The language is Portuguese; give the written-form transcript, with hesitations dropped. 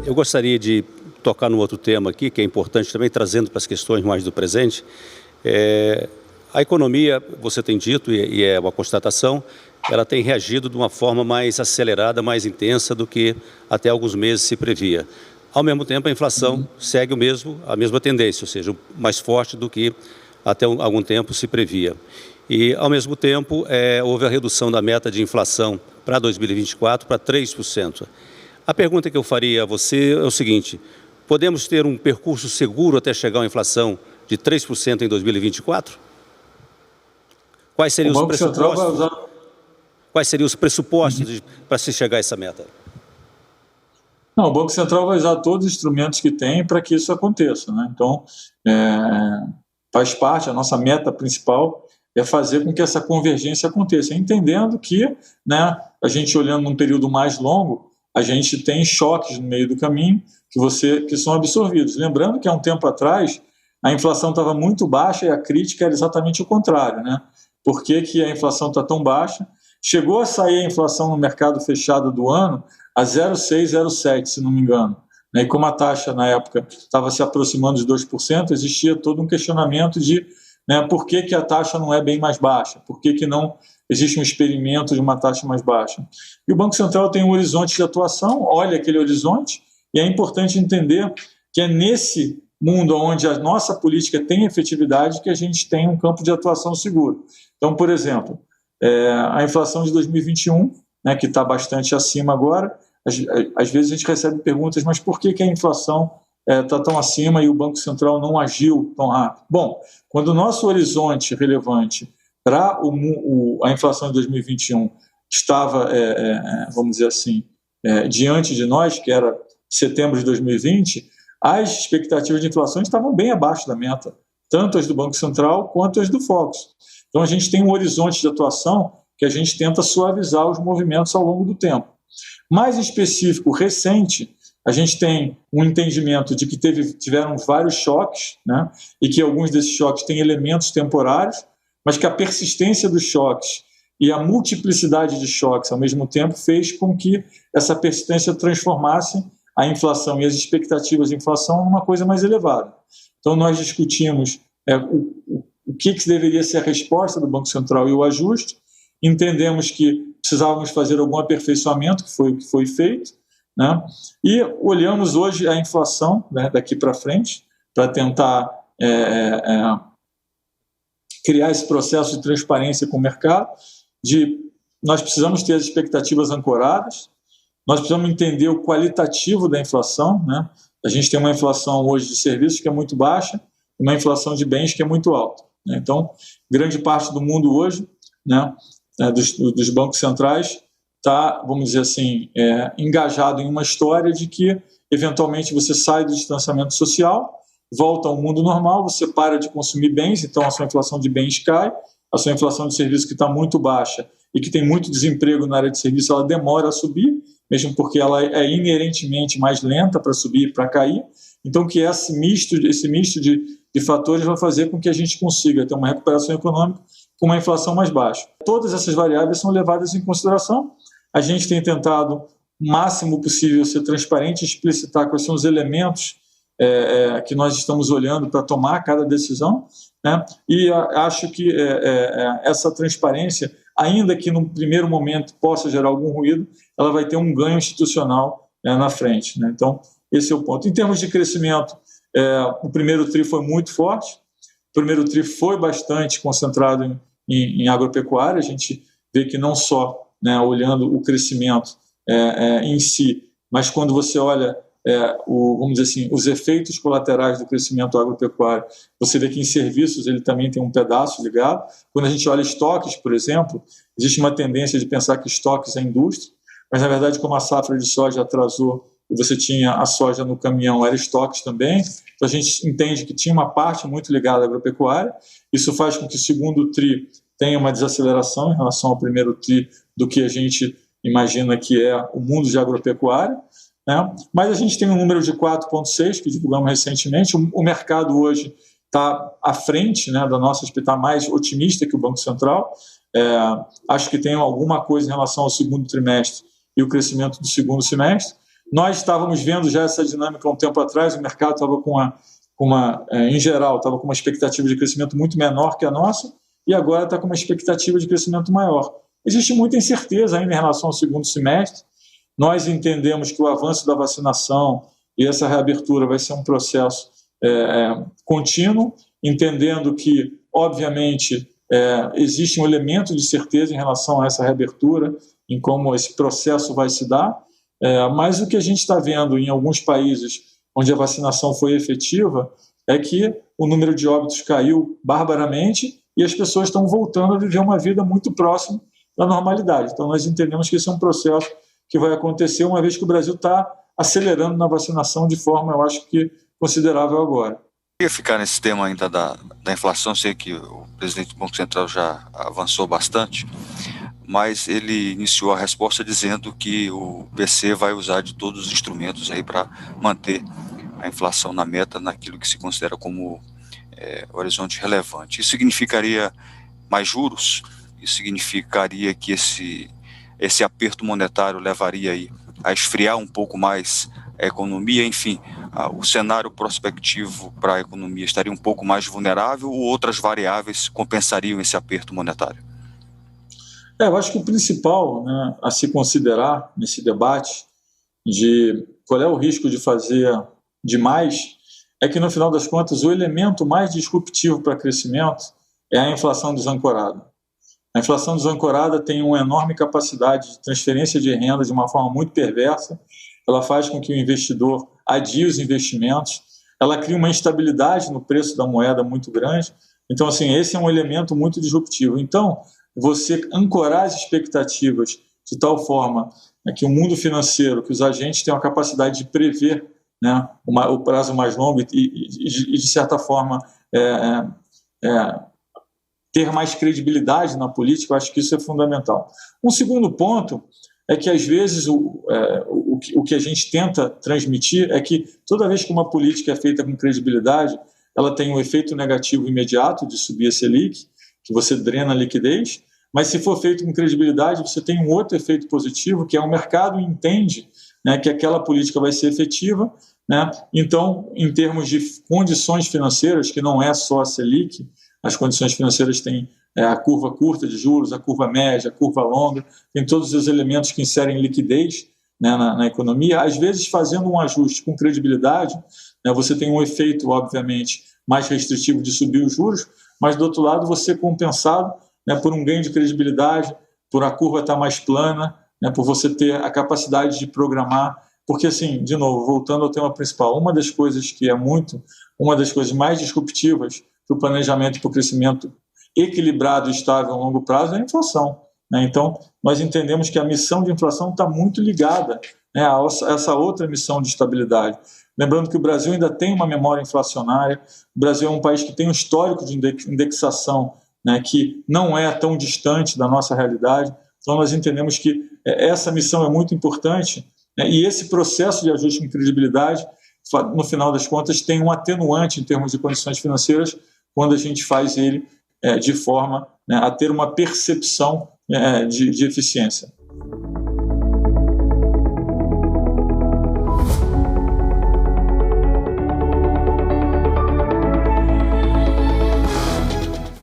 Eu gostaria de tocar num outro tema aqui, que é importante também, trazendo para as questões mais do presente. A economia, você tem dito, e é uma constatação, ela tem reagido de uma forma mais acelerada, mais intensa do que até alguns meses se previa. Ao mesmo tempo, a inflação segue a mesma tendência, ou seja, mais forte do que até algum tempo se previa. E, ao mesmo tempo, houve a redução da meta de inflação para 2024 para 3%. A pergunta que eu faria a você é o seguinte: podemos ter um percurso seguro até chegar a uma inflação de 3% em 2024? Quais seriam os pressupostos? Quais seriam os pressupostos para se chegar a essa meta? Não, o Banco Central vai usar todos os instrumentos que tem para que isso aconteça, né? Então, faz parte, a nossa meta principal é fazer com que essa convergência aconteça, entendendo que, né, a gente olhando num período mais longo, a gente tem choques no meio do caminho que são absorvidos. Lembrando que há um tempo atrás a inflação estava muito baixa e a crítica era exatamente o contrário, né? Por que a inflação está tão baixa? Chegou a sair a inflação no mercado fechado do ano a 0,6, 0,7, se não me engano. E como a taxa na época estava se aproximando de 2%, existia todo um questionamento de, né, por que a taxa não é bem mais baixa, por que não existe um experimento de uma taxa mais baixa. E o Banco Central tem um horizonte de atuação, olha aquele horizonte, e é importante entender que é nesse mundo onde a nossa política tem efetividade que a gente tem um campo de atuação seguro. Então, por exemplo, a inflação de 2021, né, que está bastante acima agora, às vezes a gente recebe perguntas, mas por que a inflação está tão acima e o Banco Central não agiu tão rápido? Bom, quando o nosso horizonte relevante para a inflação de 2021 estava, vamos dizer assim, diante de nós, que era setembro de 2020, as expectativas de inflação estavam bem abaixo da meta, tanto as do Banco Central quanto as do Focus. Então a gente tem um horizonte de atuação que a gente tenta suavizar os movimentos ao longo do tempo. Mais específico, recente, a gente tem um entendimento de que tiveram vários choques, né, e que alguns desses choques têm elementos temporários, mas que a persistência dos choques e a multiplicidade de choques ao mesmo tempo fez com que essa persistência transformasse a inflação e as expectativas de inflação numa coisa mais elevada. Então nós discutimos o que deveria ser a resposta do Banco Central e o ajuste, entendemos que precisávamos fazer algum aperfeiçoamento, que foi feito, né? E olhamos hoje a inflação, né, daqui para frente, para tentar criar esse processo de transparência com o mercado, nós precisamos ter as expectativas ancoradas, nós precisamos entender o qualitativo da inflação, né? A gente tem uma inflação hoje de serviços que é muito baixa, e uma inflação de bens que é muito alta, né? Então, grande parte do mundo hoje, né, dos bancos centrais está, vamos dizer assim, engajado em uma história de que, eventualmente, você sai do distanciamento social, volta ao mundo normal, você para de consumir bens, então a sua inflação de bens cai, a sua inflação de serviço que está muito baixa e que tem muito desemprego na área de serviço, ela demora a subir, mesmo porque ela é inerentemente mais lenta para subir e para cair. Então, que esse misto de fatores vai fazer com que a gente consiga ter uma recuperação econômica com uma inflação mais baixa. Todas essas variáveis são levadas em consideração. A gente tem tentado o máximo possível ser transparente e explicitar quais são os elementos que nós estamos olhando para tomar cada decisão, né? E acho que essa transparência, ainda que no primeiro momento possa gerar algum ruído, ela vai ter um ganho institucional na frente, né? Então, esse é o ponto. Em termos de crescimento, o primeiro TRI foi muito forte, o primeiro TRI foi bastante concentrado em agropecuária. A gente vê que não só, né, olhando o crescimento em si, mas quando você olha vamos dizer assim, os efeitos colaterais do crescimento agropecuário, você vê que em serviços ele também tem um pedaço ligado. Quando a gente olha estoques, por exemplo, existe uma tendência de pensar que estoques é indústria, mas na verdade, como a safra de soja atrasou e você tinha a soja no caminhão, era estoques também. Então a gente entende que tinha uma parte muito ligada à agropecuária. Isso faz com que o segundo TRI tenha uma desaceleração em relação ao primeiro TRI do que a gente imagina que é o mundo de agropecuária, né? Mas a gente tem um número de 4,6 que divulgamos recentemente. O mercado hoje está à frente, né, da nossa expectativa, está mais otimista que o Banco Central. Acho que tem alguma coisa em relação ao segundo trimestre e o crescimento do segundo semestre. Nós estávamos vendo já essa dinâmica há um tempo atrás, o mercado estava em geral, estava com uma expectativa de crescimento muito menor que a nossa, e agora está com uma expectativa de crescimento maior. Existe muita incerteza ainda em relação ao segundo semestre. Nós entendemos que o avanço da vacinação e essa reabertura vai ser um processo contínuo, entendendo que, obviamente, existe um elemento de certeza em relação a essa reabertura, em como esse processo vai se dar, mas o que a gente está vendo em alguns países onde a vacinação foi efetiva é que o número de óbitos caiu barbaramente e as pessoas estão voltando a viver uma vida muito próxima da normalidade. Então, nós entendemos que esse é um processo que vai acontecer uma vez que o Brasil está acelerando na vacinação de forma, eu acho que, considerável agora. Eu ia ficar nesse tema ainda da inflação, sei que o presidente do Banco Central já avançou bastante, mas ele iniciou a resposta dizendo que o BC vai usar de todos os instrumentos aí para manter a inflação na meta, naquilo que se considera como horizonte relevante. Isso significaria mais juros? Isso significaria que esse aperto monetário levaria aí a esfriar um pouco mais a economia? Enfim, o cenário prospectivo para a economia estaria um pouco mais vulnerável ou outras variáveis compensariam esse aperto monetário? Eu acho que o principal, né, a se considerar nesse debate de qual é o risco de fazer demais é que, no final das contas, o elemento mais disruptivo para crescimento é a inflação desancorada. A inflação desancorada tem uma enorme capacidade de transferência de renda de uma forma muito perversa. Ela faz com que o investidor adie os investimentos, ela cria uma instabilidade no preço da moeda muito grande. Então, assim, esse é um elemento muito disruptivo. Então, você ancorar as expectativas de tal forma que o mundo financeiro, que os agentes tenham a capacidade de prever, né, o prazo mais longo e de certa forma, ter mais credibilidade na política, eu acho que isso é fundamental. Um segundo ponto é que, às vezes, o que a gente tenta transmitir é que toda vez que uma política é feita com credibilidade, ela tem um efeito negativo imediato de subir a Selic, que você drena a liquidez, mas se for feito com credibilidade, você tem um outro efeito positivo, que é o mercado entende, né, que aquela política vai ser efetiva, né? Então, em termos de condições financeiras, que não é só a Selic, as condições financeiras têm a curva curta de juros, a curva média, a curva longa, tem todos os elementos que inserem liquidez, né, na economia. Às vezes, fazendo um ajuste com credibilidade, né, você tem um efeito, obviamente, mais restritivo de subir os juros, mas, do outro lado, você é compensado, né, por um ganho de credibilidade, por a curva estar mais plana, né, por você ter a capacidade de programar. Porque, assim, de novo, voltando ao tema principal, uma das coisas mais disruptivas para o planejamento e para o crescimento equilibrado e estável a longo prazo é a inflação, né? Então, nós entendemos que a missão de inflação está muito ligada, né, a essa outra missão de estabilidade. Lembrando que o Brasil ainda tem uma memória inflacionária, o Brasil é um país que tem um histórico de indexação, né, que não é tão distante da nossa realidade. Então, nós entendemos que essa missão é muito importante, né, e esse processo de ajuste com credibilidade, no final das contas, tem um atenuante em termos de condições financeiras quando a gente faz ele de forma, né, a ter uma percepção de eficiência.